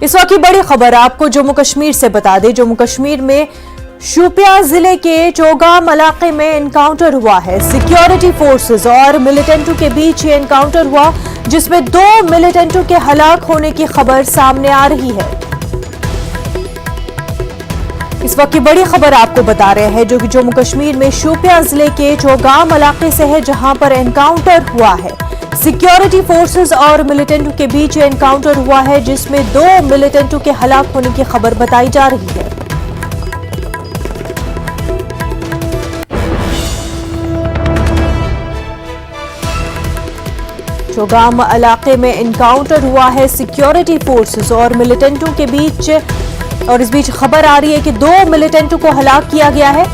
इस वक्त की बड़ी खबर आपको जम्मू कश्मीर से बता दें। जम्मू कश्मीर में शोपियां जिले के चौगाम इलाके में एनकाउंटर हुआ है। सिक्योरिटी फोर्सेस और मिलिटेंटों के बीच ये एनकाउंटर हुआ, जिसमें 2 मिलिटेंटों के हलाक होने की खबर सामने आ रही है। इस वक्त की बड़ी खबर आपको बता रहे हैं, जो कि जम्मू कश्मीर में शोपियां जिले के चौगाम इलाके से है, जहां पर एनकाउंटर हुआ है। सिक्योरिटी फोर्सेस और मिलिटेंटों के बीच एनकाउंटर हुआ है, जिसमें 2 मिलिटेंटों के हलाक होने की खबर बताई जा रही है। चौगाम इलाके में एनकाउंटर हुआ है सिक्योरिटी फोर्सेस और मिलिटेंटों के बीच, और इस बीच खबर आ रही है कि 2 मिलिटेंटों को हलाक किया गया है।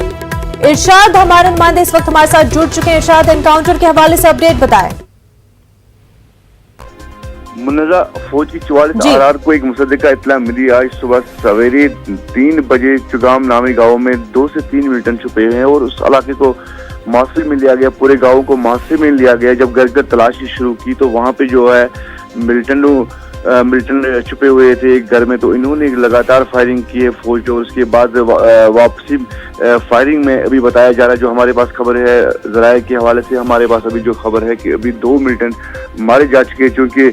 इरशाद हमारे नुमाइंदे इस वक्त हमारे साथ जुड़ चुके हैं। इरशाद, एनकाउंटर के हवाले से अपडेट बताएं। मुन्नजा, फौज की 44 आरआर को एक मुसद्दिका इत्तला मिली। आज सुबह सवेरे 3 बजे चुगाम नामी गांव में 2 से 3 मिलिटेंट छुपे हुए हैं और उस इलाके को मुआसरे में लिया गया। पूरे गांव को मुआसरे में लिया गया। जब घर घर तलाशी शुरू की तो वहां पे जो है मिलिटेंट छुपे हुए थे एक घर में, तो इन्होंने लगातार फायरिंग की है फौज, और उसके बाद वापसी फायरिंग में अभी बताया जा रहा है। जो हमारे पास खबर है जराये के हवाले से, हमारे पास अभी जो खबर है कि अभी 2 मिलिटेंट मारे जा चुके हैं, क्योंकि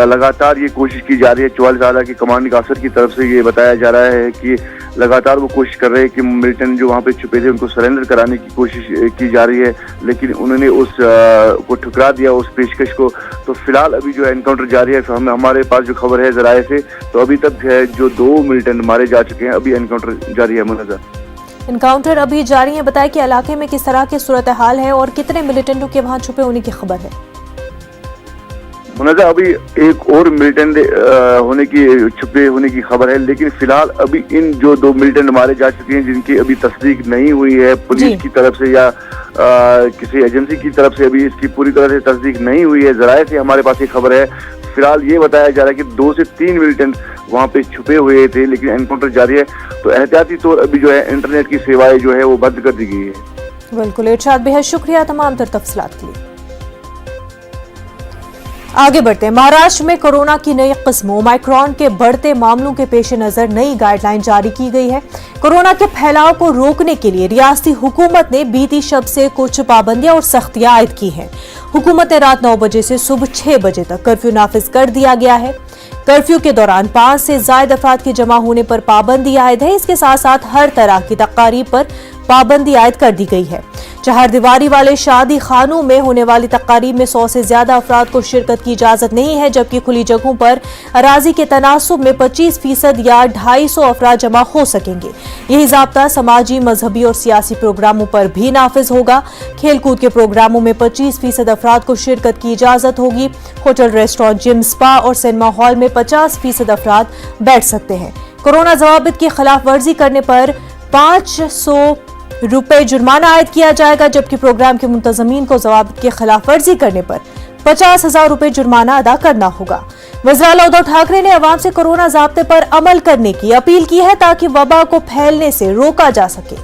लगातार ये कोशिश की जा रही है। 44 आला के कमांडिंग अफसर की तरफ से ये बताया जा रहा है कि लगातार वो कोशिश कर रहे हैं कि मिलिटेंट जो वहाँ पे छुपे थे उनको सरेंडर कराने की कोशिश की जा रही है, लेकिन उन्होंने उस को ठुकरा दिया, उस पेशकश को। तो फिलहाल अभी जो एनकाउंटर जारी है। हमारे पास जो खबर है जराये से, तो अभी तक है जो 2 मिलिटेंट मारे जा चुके हैं। अभी एनकाउंटर जारी है। मुनज़्ज़र, एनकाउंटर अभी जारी है। बताया कि इलाके में किस तरह की सूरत हाल है और कितने मिलिटेंटों के वहां छुपे होने की खबर है। मुनज़्ज़र, अभी एक और मिलिटेंट छुपे होने की खबर है, लेकिन फिलहाल अभी इन जो 2 मिलिटेंट मारे जा चुके हैं, जिनकी अभी तस्दीक नहीं हुई है पुलिस की तरफ से या किसी एजेंसी की तरफ से, अभी इसकी पूरी तरह से तस्दीक नहीं हुई है। जराये से हमारे पास एक खबर है। फिलहाल ये बताया जा रहा है कि 2 से 3 मिलिटेंट वहाँ पे छुपे हुए थे, लेकिन एनकाउंटर जारी है। तो एहतियाती तौर अभी जो है इंटरनेट की सेवाएं जो है वो बंद कर दी गई है। बिल्कुल इरशाद, बेहद शुक्रिया तमाम तर तफसीलात के लिए। आगे बढ़ते हैं। महाराष्ट्र में कोरोना की नई किस्म ओमाइक्रॉन के बढ़ते मामलों के पेश नजर नई गाइडलाइन जारी की गई है। कोरोना के फैलाव को रोकने के लिए रियासती हुकूमत ने बीती शब से कुछ पाबंदियां और सख्तियां आयद की हैं। हुकूमत ने रात 9 बजे से सुबह 6 बजे तक कर्फ्यू नाफिज कर दिया गया है। कर्फ्यू के दौरान 5 से ज्यादा अफराद के जमा होने पर पाबंदी आयद है। इसके साथ साथ हर तरह की तकारीब पर पाबंदी आयद कर दी गई है। चहारदीवारी वाले शादी खानों में होने वाली तकारीब में 100 से ज्यादा अफराद को शिरकत की इजाजत नहीं है, जबकि खुली जगहों पर अराजी के तनासुब में 25% या 250 अफराद जमा हो सकेंगे। यही ज़ाब्ता समाजी, मजहबी और सियासी प्रोग्रामों पर भी नाफिज होगा। खेलकूद के प्रोग्रामों में 25% अफराद को शिरकत की इजाजत होगी। होटल, रेस्टोरेंट, जिम, स्पा और सिनेमा हॉल में 50% अफराद बैठ सकते हैं। कोरोना जवाबित की खिलाफ वर्जी करने पर 500 रुपए जुर्माना आयद किया जाएगा, जबकि प्रोग्राम के मुंतजमीन को जवाबित की खिलाफ वर्जी करने पर 50,000 रुपए जुर्माना अदा करना होगा। वज़ीर आला उद्धव ठाकरे ने अवाम से कोरोना ज़ाब्ते पर अमल करने की अपील की है, ताकि वबा को फैलने से रोका जा सके।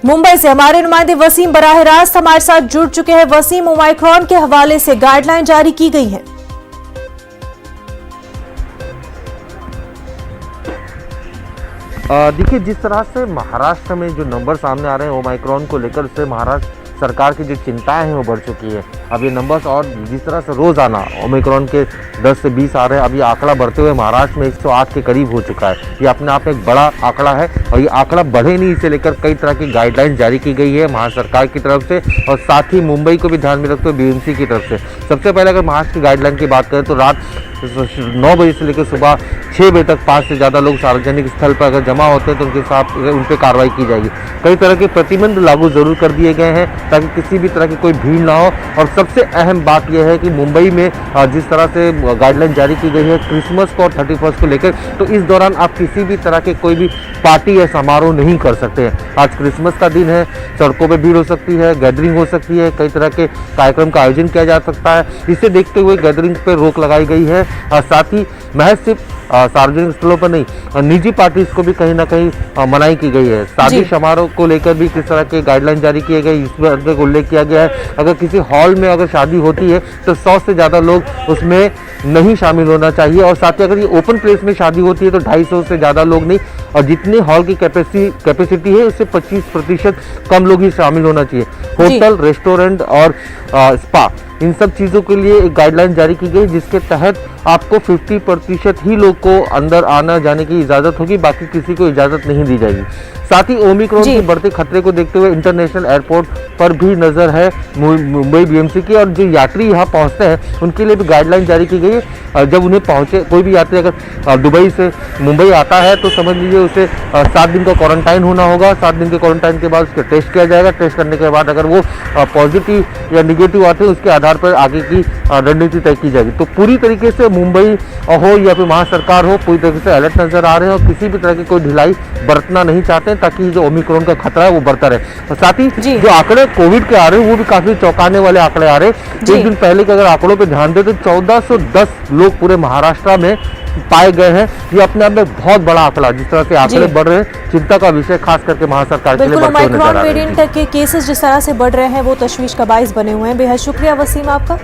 मुंबई से हमारे नुमाइंदे वसीम बराह रास्त हमारे साथ जुड़ चुके हैं। वसीम, ओमाइक्रॉन के हवाले से गाइडलाइन जारी की गई है। देखिए, जिस तरह से महाराष्ट्र में जो नंबर सामने आ रहे हैं ओमाइक्रॉन को लेकर, से महाराष्ट्र सरकार की जो चिंताएं हैं वो बढ़ चुकी है। अब ये नंबर्स और जिस तरह से रोज़ाना ओमिक्रॉन के 10 से 20 आ रहे हैं, अभी आंकड़ा बढ़ते हुए महाराष्ट्र में 108 के करीब हो चुका है। ये अपने आप में एक बड़ा आंकड़ा है और ये आंकड़ा बढ़े नहीं, इसे लेकर कई तरह की गाइडलाइन जारी की गई है महाराष्ट्र सरकार की तरफ से, और साथ ही मुंबई को भी ध्यान में रखते हुए बीएमसी की तरफ से। सबसे पहले अगर महाराष्ट्र की गाइडलाइन की बात करें तो रात 9 बजे से लेकर सुबह 6 बजे तक 5 से ज़्यादा लोग सार्वजनिक स्थल पर अगर जमा होते हैं तो उनके साथ उन पर कार्रवाई की जाएगी। कई तरह के प्रतिबंध लागू जरूर कर दिए गए हैं ताकि किसी भी तरह की कोई भीड़ ना हो। और सबसे अहम बात यह है कि मुंबई में जिस तरह से गाइडलाइन जारी की गई है क्रिसमस को और 31 को लेकर, तो इस दौरान आप किसी भी तरह के कोई भी पार्टी या समारोह नहीं कर सकते हैं। आज क्रिसमस का दिन है, सड़कों पर भीड़ हो सकती है, गैदरिंग हो सकती है, कई तरह के कार्यक्रम का आयोजन किया जा सकता है। इसे देखते हुए गैदरिंग पर रोक लगाई गई है और साथ ही महज सिर्फ सार्वजनिक स्थलों पर नहीं, निजी पार्टीज को भी कहीं ना कहीं मनाही की गई है। शादी समारोह को लेकर भी किस तरह के गाइडलाइन जारी किए गए, इसमें उल्लेख किया गया है अगर किसी हॉल में अगर शादी होती है तो 100 से ज़्यादा लोग उसमें नहीं शामिल होना चाहिए, और साथ ही अगर ये ओपन प्लेस में शादी होती है तो 250 से ज़्यादा लोग नहीं, और जितनी हॉल की कैपेसिटी है उससे 25% कम लोग ही शामिल होना चाहिए। होटल, रेस्टोरेंट और स्पा, इन सब चीज़ों के लिए एक गाइडलाइन जारी की गई जिसके तहत आपको 50% ही लोग को अंदर आना जाने की इजाज़त होगी, बाकी किसी को इजाज़त नहीं दी जाएगी। साथ ही ओमिक्रॉन के बढ़ते खतरे को देखते हुए इंटरनेशनल एयरपोर्ट पर भी नज़र है मुंबई बीएमसी की, और जो यात्री यहाँ पहुँचते हैं उनके लिए भी गाइडलाइन जारी की गई है। जब उन्हें पहुँचे, कोई भी यात्री अगर दुबई से मुंबई आता है तो समझ लीजिए उसे 7 दिन का क्वारंटाइन होना होगा। 7 दिन के क्वारंटाइन के बाद उसका टेस्ट किया जाएगा। टेस्ट करने के बाद अगर वो पॉजिटिव या निगेटिव आते हैं उसके आधार पर आगे की रणनीति तय की जाएगी। तो पूरी तरीके से मुंबई हो या फिर वहाँ सरकार हो, पूरी तरीके से अलर्ट नजर आ रहे हैं और किसी भी तरह की कोई ढिलाई बरतना नहीं चाहते हैं ताकि जो ओमिक्रॉन का खतरा है वो बढ़ता रहे। और साथ ही जो आंकड़े कोविड के आ रहे हैं वो भी काफी चौंकाने वाले आंकड़े आ रहे हैं। एक दिन पहले के अगर आंकड़ों पर ध्यान दें तो 1410 लोग पूरे महाराष्ट्र में पाए गए हैं। ये अपने आप में बहुत बड़ा आंकड़ा, जिस तरह से आंकड़े बढ़ रहे हैं, चिंता का विषय खास करके महासरकार के लिए बढ़ते हुए नजर आ रहे हैं। वेरिएंट के केसेस जिस तरह से बढ़ रहे हैं वो तशवीश का बाइस बने हुए हैं। बेहद शुक्रिया वसीम आपका।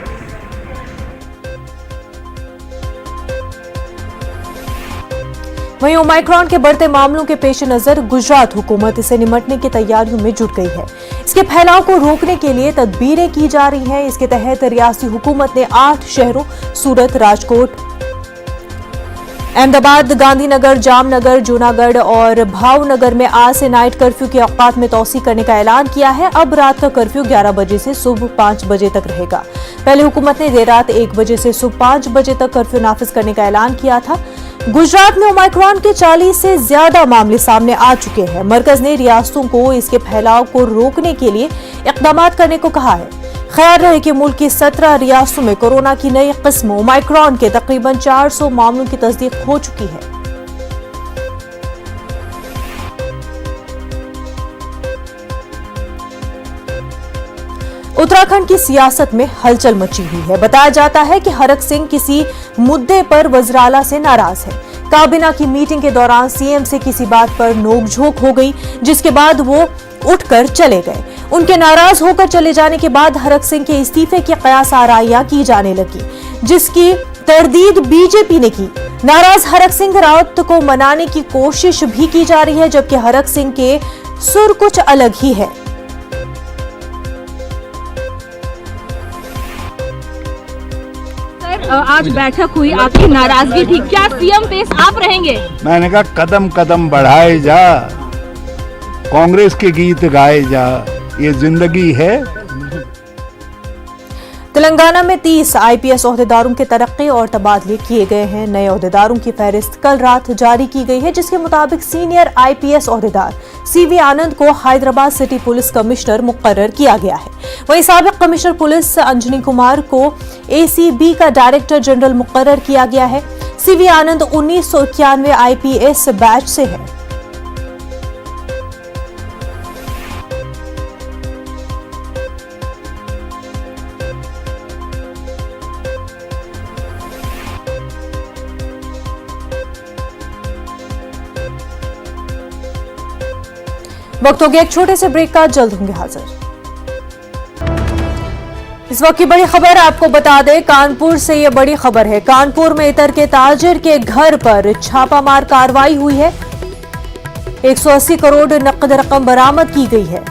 वहीं ओमाइक्रॉन के बढ़ते मामलों के पेश नजर गुजरात हुकूमत इसे निपटने की तैयारियों में जुट गई है। इसके फैलाव को रोकने के लिए तदबीरें की जा रही हैं। इसके तहत रियासती हुकूमत ने 8 शहरों सूरत, राजकोट, अहमदाबाद, गांधीनगर, जामनगर, जूनागढ़ और भावनगर में आज से नाइट कर्फ्यू के औकात में तौसी करने का ऐलान किया है। अब रात का कर्फ्यू 11 बजे से सुबह 5 बजे तक रहेगा। पहले हुकूमत ने देर रात 1 बजे से सुबह 5 बजे तक कर्फ्यू नाफिज करने का ऐलान किया था। गुजरात में ओमाइक्रॉन के 40 से ज्यादा मामले सामने आ चुके हैं। मरकज ने रियासतों को इसके फैलाव को रोकने के लिए इकदाम करने को कहा है। ख्याल रहे कि मुल्क की 17 रियासतों में कोरोना की नई किस्म ओमाइक्रॉन के तकरीबन 400 मामलों की तस्दीक हो चुकी है। उत्तराखंड की सियासत में हलचल मची हुई है। बताया जाता है कि हरक सिंह किसी मुद्दे पर वज़ीर-ए-आला से नाराज है। काबीना की मीटिंग के दौरान सीएम से किसी बात पर नोकझोंक हो गई, जिसके बाद वो उठकर चले गए। उनके नाराज होकर चले जाने के बाद हरक सिंह के इस्तीफे की कयास आराइयां की जाने लगी, जिसकी तरदीद बीजेपी ने की। नाराज हरक सिंह रावत को मनाने की कोशिश भी की जा रही है, जबकि हरक सिंह के सुर कुछ अलग ही है। आज बैठक हुई, आपकी नाराजगी थी, क्या सीएम पेश आप रहेंगे? मैंने कहा कदम कदम बढ़ाए जा, कांग्रेस के गीत गाए जा, ये जिंदगी है। तेलंगाना में 30 आईपीएस ओहदेदारों के तरक्की और तबादले किए गए हैं। नए ओहदेदारों की फहरिस्त कल रात जारी की गई है, जिसके मुताबिक सीनियर आईपीएस ओहदेदार सीवी आनंद को हैदराबाद सिटी पुलिस कमिश्नर मुकर्रर किया गया है। वहीं साबिक कमिश्नर पुलिस अंजनी कुमार को एसीबी का डायरेक्टर जनरल मुकर्रर किया गया है। सीवी आनंद 1991 आईपीएस बैच से है। वक्त हो गया एक छोटे से ब्रेक का, जल्द होंगे हाजिर। इस वक्त की बड़ी खबर आपको बता दें, कानपुर से ये बड़ी खबर है। कानपुर में इतर के ताजिर के घर पर छापामार कार्रवाई हुई है। 180 करोड़ नकद रकम बरामद की गई है।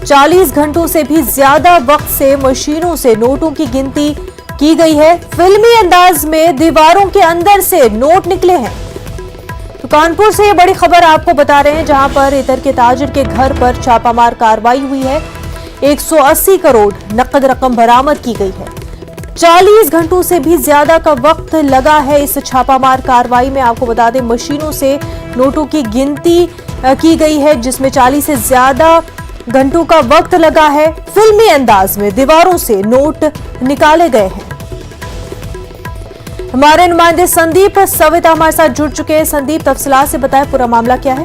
40 घंटों से भी ज्यादा वक्त से मशीनों से नोटों की गिनती की गई है। फिल्मी अंदाज में दीवारों के अंदर से नोट निकले हैं। तो कानपुर से ये बड़ी खबर आपको बता रहे हैं, जहां पर इतर के ताजिर के घर पर छापामार कार्रवाई हुई है। 180 करोड़ नकद रकम बरामद की गई है। 40 घंटों से भी ज्यादा का वक्त लगा है इस छापामार कार्रवाई में। आपको बता दें, मशीनों से नोटों की गिनती की गई है, जिसमें 40 से ज्यादा घंटों का वक्त लगा है। फिल्मी अंदाज में दीवारों से नोट निकाले गए हैं। हमारे नुमाइंदे संदीप सविता हमारे साथ जुड़ चुके हैं। संदीप, तफसीलात से बताएं पूरा मामला क्या है?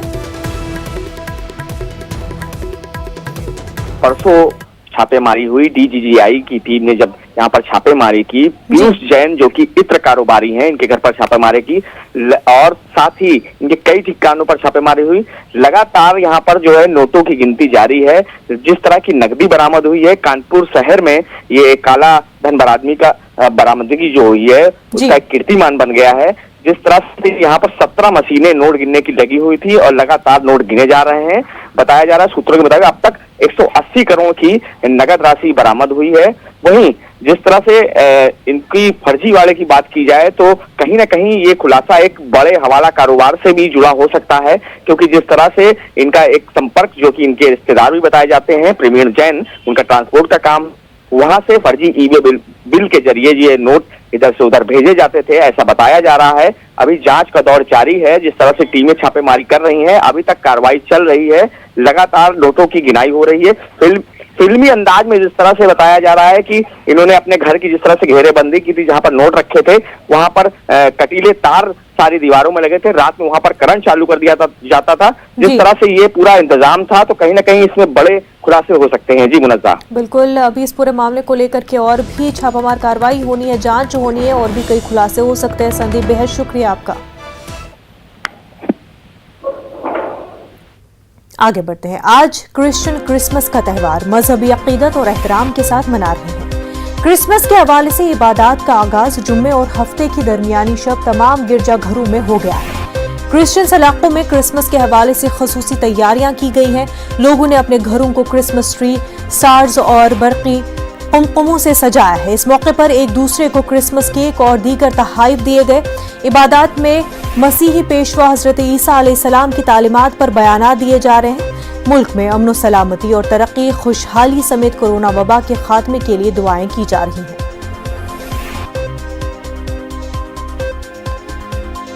परसों छापेमारी हुई, डीजीजीआई की टीम ने जब यहाँ पर छापेमारी की। पीयूष जैन जो कि इत्र कारोबारी हैं, इनके घर पर छापेमारी की और साथ ही इनके कई ठिकानों पर छापेमारी हुई। लगातार यहाँ पर जो है नोटों की गिनती जारी है। जिस तरह की नकदी बरामद हुई है, कानपुर शहर में ये काला धन बरामदगी का बरामदगी जो हुई है उसका एक कीर्तिमान बन गया है। जिस तरह से यहाँ पर 17 मशीनें नोट गिनने की लगी हुई थी और लगातार नोट गिने जा रहे हैं। बताया जा रहा है, सूत्रों के मुताबिक अब तक 180 करोड़ की नगद राशि बरामद हुई है। वहीं जिस तरह से इनकी फर्जी वाले की बात की जाए तो कहीं ना कहीं ये खुलासा एक बड़े हवाला कारोबार से भी जुड़ा हो सकता है, क्योंकि जिस तरह से इनका एक संपर्क जो कि इनके रिश्तेदार भी बताए जाते हैं, प्रवीण जैन, उनका ट्रांसपोर्ट का काम, वहां से फर्जी ईबे बिल के जरिए ये नोट इधर से उधर भेजे जाते थे, ऐसा बताया जा रहा है। अभी जांच का दौर जारी है। जिस तरह से टीमें छापेमारी कर रही हैं, अभी तक कार्रवाई चल रही है, लगातार नोटों की गिनाई हो रही है। फिल्मी अंदाज में जिस तरह से बताया जा रहा है कि इन्होंने अपने घर की जिस तरह से घेरेबंदी की थी, जहां पर नोट रखे थे वहां पर कटीले तार सारी दीवारों में लगे थे, रात में वहां पर करंट चालू कर दिया जाता था। जिस तरह से ये पूरा इंतजाम था, तो कहीं ना कहीं इसमें बड़े खुलासे हो सकते हैं। जी मुनज़्ज़ा, बिल्कुल, अभी इस पूरे मामले को लेकर के और भी छापामार कार्रवाई होनी है, जांच होनी है और भी कई खुलासे हो सकते हैं। संदीप, बेहद शुक्रिया आपका। आगे बढ़ते हैं। आज क्रिश्चियन क्रिसमस का त्यौहार मजहबी अकीदत और एहतराम के साथ मना रहे हैं। क्रिसमस के हवाले से इबादत का आगाज जुम्मे और हफ्ते की दरमियानी शब तमाम गिरजाघरों में हो गया है। क्रिश्चियन इलाकों में क्रिसमस के हवाले से खसूसी तैयारियां की गई हैं। लोगों ने अपने घरों को क्रिसमस ट्री, स्टार्स और बरकी कुमकुमों से सजाया है। इस मौके पर एक दूसरे को क्रिसमस केक और दीगर तोहफे दिए गए। इबादत में मसीही पेशवा हजरत ईसा अलैहिस्सलाम की तालीमात पर बयानात दिए जा रहे हैं। मुल्क में अमन सलामती और तरक्की, खुशहाली समेत कोरोना वबा के खात्मे के लिए दुआएं की जा रही हैं।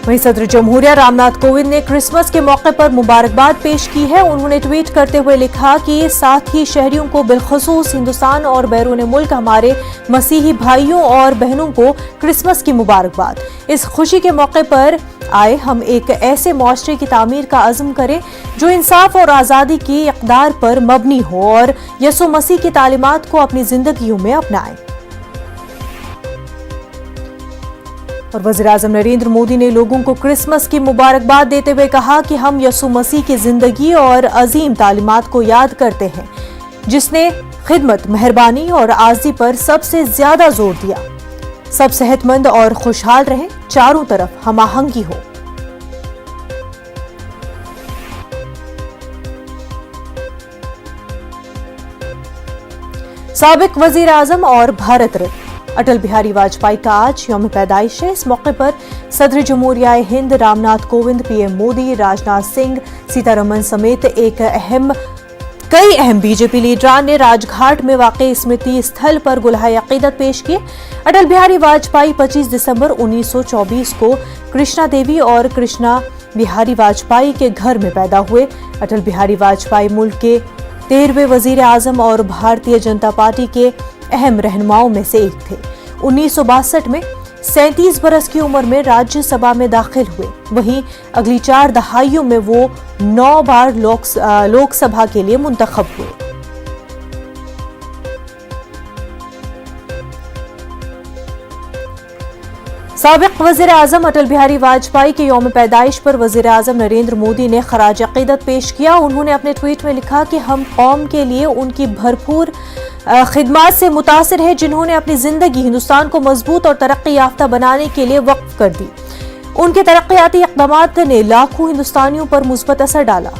वहीं सदर जमहूरिया रामनाथ कोविंद ने क्रिसमस के मौके पर मुबारकबाद पेश की है। उन्होंने ट्वीट करते हुए लिखा कि साथ ही शहरियों को बिलखसूस हिंदुस्तान और बैरून मुल्क हमारे मसीही भाइयों और बहनों को क्रिसमस की मुबारकबाद। इस खुशी के मौके पर आए हम एक ऐसे मुआशरे की तामीर का अज़्म करें जो इंसाफ और आज़ादी की इक़दार पर मबनी हो और यसु मसीह की तालीमात को अपनी जिंदगियों में अपनाएं। और वज़ीर-ए-आज़म नरेंद्र मोदी ने लोगों को क्रिसमस की मुबारकबाद देते हुए कहा कि हम यसु मसीह की जिंदगी और अजीम तालीमात को याद करते हैं, जिसने खिदमत, मेहरबानी और आज़ी पर सबसे ज्यादा जोर दिया। सब सेहतमंद और खुशहाल रहें, चारों तरफ हम आहंगी हो। साबिक वज़ीर-ए-आज़म और भारत रत्न अटल बिहारी वाजपेयी का आज यौम पैदाइश है। इस मौके पर सदर जमहूरिया हिंद रामनाथ कोविंद, पीएम मोदी, राजनाथ सिंह, सीतारमण समेत कई अहम बीजेपी लीडरान ने राजघाट में वाक़ई स्मृति स्थल पर गुलहाए अकीदत पेश किए। अटल बिहारी वाजपेयी 25 दिसंबर 1924 को कृष्णा देवी और कृष्णा बिहारी वाजपेयी के घर में पैदा हुए। अटल बिहारी वाजपेयी मुल्क के 13वें वज़ीर-ए-आज़म और भारतीय जनता पार्टी के अहम रहनुमाओं में से एक थे। 1962 में 37 बरस की उम्र में राज्यसभा में दाखिल हुए। वहीं अगली 4 दहाइयों में वो 9 बार लोकसभा के लिए मुंतखब हुए। साबिक वज़ीर-ए-आज़म अटल बिहारी वाजपेयी के यौम पैदाइश पर वज़ीर-ए-आज़म नरेंद्र मोदी ने खराज अकीदत पेश किया। उन्होंने अपने ट्वीट में लिखा कि हम कौम के लिए उनकी भरपूर खिदमत से मुतासिर है, जिन्होंने अपनी जिंदगी हिंदुस्तान को मजबूत और तरक्की याफ्ता बनाने के लिए वक्फ कर दी। उनके तरक्याती इक़दामात ने लाखों हिंदुस्तानियों पर मुस्बत असर डाला।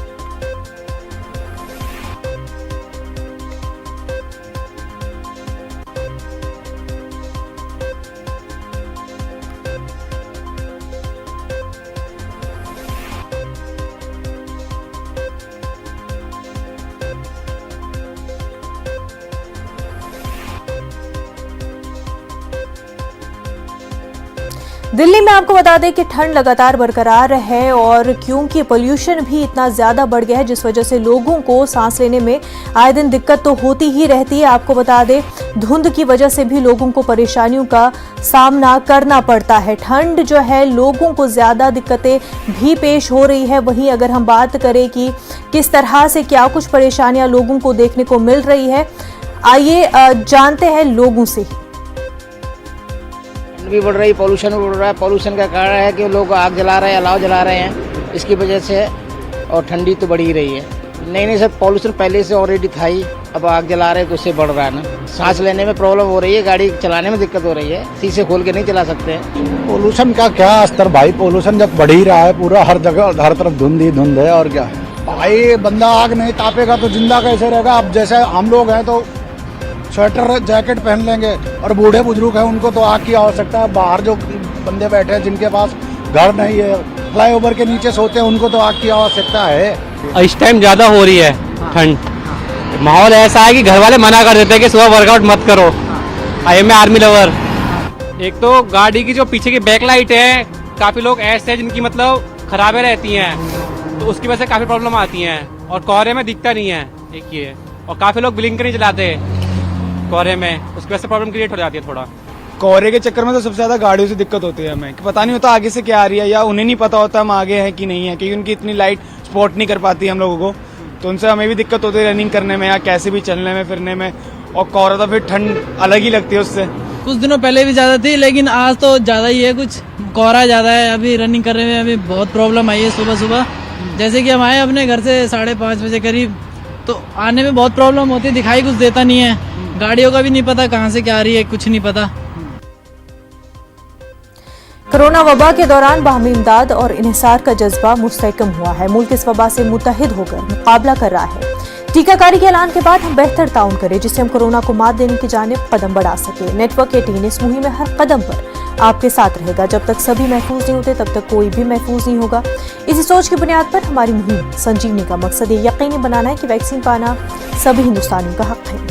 दिल्ली में आपको बता दें कि ठंड लगातार बरकरार है और क्योंकि पोल्यूशन भी इतना ज़्यादा बढ़ गया है, जिस वजह से लोगों को सांस लेने में आए दिन दिक्कत तो होती ही रहती है। आपको बता दें, धुंध की वजह से भी लोगों को परेशानियों का सामना करना पड़ता है। ठंड जो है लोगों को ज़्यादा दिक्कतें भी पेश हो रही है। वहीं अगर हम बात करें कि किस तरह से क्या कुछ परेशानियाँ लोगों को देखने को मिल रही है, आइए जानते हैं लोगों से ही। ठंड भी बढ़ रही, पोल्यूशन भी बढ़ रहा है। पोल्यूशन का कारण है कि लोग आग जला रहे हैं, अलाव जला रहे हैं, इसकी वजह से, और ठंडी तो बढ़ ही रही है। नहीं सर, पोल्यूशन पहले से ऑलरेडी था ही, अब आग जला रहे हैं तो उससे बढ़ रहा है ना। सांस लेने में प्रॉब्लम हो रही है, गाड़ी चलाने में दिक्कत हो रही है, शीशे खोल के नहीं चला सकते हैं। पोल्यूशन का क्या स्तर भाई, पोल्यूशन जब बढ़ ही रहा है पूरा, हर जगह हर तरफ धुंध ही धुंध है। और क्या है भाई, बंदा आग नहीं तापेगा तो जिंदा कैसे रहेगा। अब जैसे हम लोग हैं तो स्वेटर जैकेट पहन लेंगे, और बूढ़े बुजुर्ग हैं उनको तो आग की आवश्यकता है। बाहर जो बंदे बैठे हैं जिनके पास घर नहीं है, फ्लाईओवर के नीचे सोते हैं, उनको तो आग की आवश्यकता है। इस टाइम ज़्यादा हो रही है ठंड, माहौल ऐसा है कि घर वाले मना कर देते हैं कि सुबह वर्कआउट मत करो। I am a army lover. एक तो गाड़ी की जो पीछे की बैक लाइट है, काफ़ी लोग ऐसे हैं जिनकी मतलब खराबें रहती हैं, तो उसकी वजह से काफ़ी प्रॉब्लम आती हैं, और कोहरे में दिखता नहीं है एक ये, और काफ़ी लोग ब्लिंकर नहीं चलाते कोहरे में, उसकी वजह से प्रॉब्लम क्रिएट हो जाती है थोड़ा। कोहरे के चक्कर में तो सबसे ज्यादा गाड़ियों से दिक्कत होती है हमें, कि पता नहीं होता आगे से क्या आ रही है, या उन्हें नहीं पता होता हम आगे हैं कि नहीं है, क्योंकि उनकी इतनी लाइट स्पॉट नहीं कर पाती हम लोगों को, तो उनसे हमें भी दिक्कत होती है रनिंग करने में या कैसे भी चलने में फिरने में। और कोहरा तो फिर ठंड अलग ही लगती है उससे। कुछ दिनों पहले भी ज़्यादा थी, लेकिन आज तो ज़्यादा ही है, कुछ कोहरा ज़्यादा है। अभी रनिंग करने में अभी बहुत प्रॉब्लम आई है सुबह सुबह। जैसे कि हम आए अपने घर से 5:30 बजे करीब, तो आने में बहुत प्रॉब्लम होती है, दिखाई कुछ देता नहीं है, गाड़ियों का भी नहीं पता कहाँ से क्या आ रही है, कुछ नहीं पता। कोरोना वबा के दौरान बाहमी इमदाद और इन्हिसार का जज्बा मुस्तहकम हुआ है। मुल्क इस वबा से मुत्तहिद होकर मुकाबला कर रहा है। टीकाकारी के ऐलान के बाद हम बेहतर ताउन करें, जिससे हम कोरोना को मात देने की जानिब कदम बढ़ा सके। नेटवर्क 18 इस मुहिम में हर कदम पर आपके साथ रहेगा। जब तक सभी महफूज नहीं होते तब तक कोई भी महफूज नहीं होगा। इसी सोच की बुनियाद पर हमारी मुहिम संजीवनी का मकसद ये यकीनी बनाना है कि वैक्सीन पाना सभी हिंदुस्तानियों का हक है।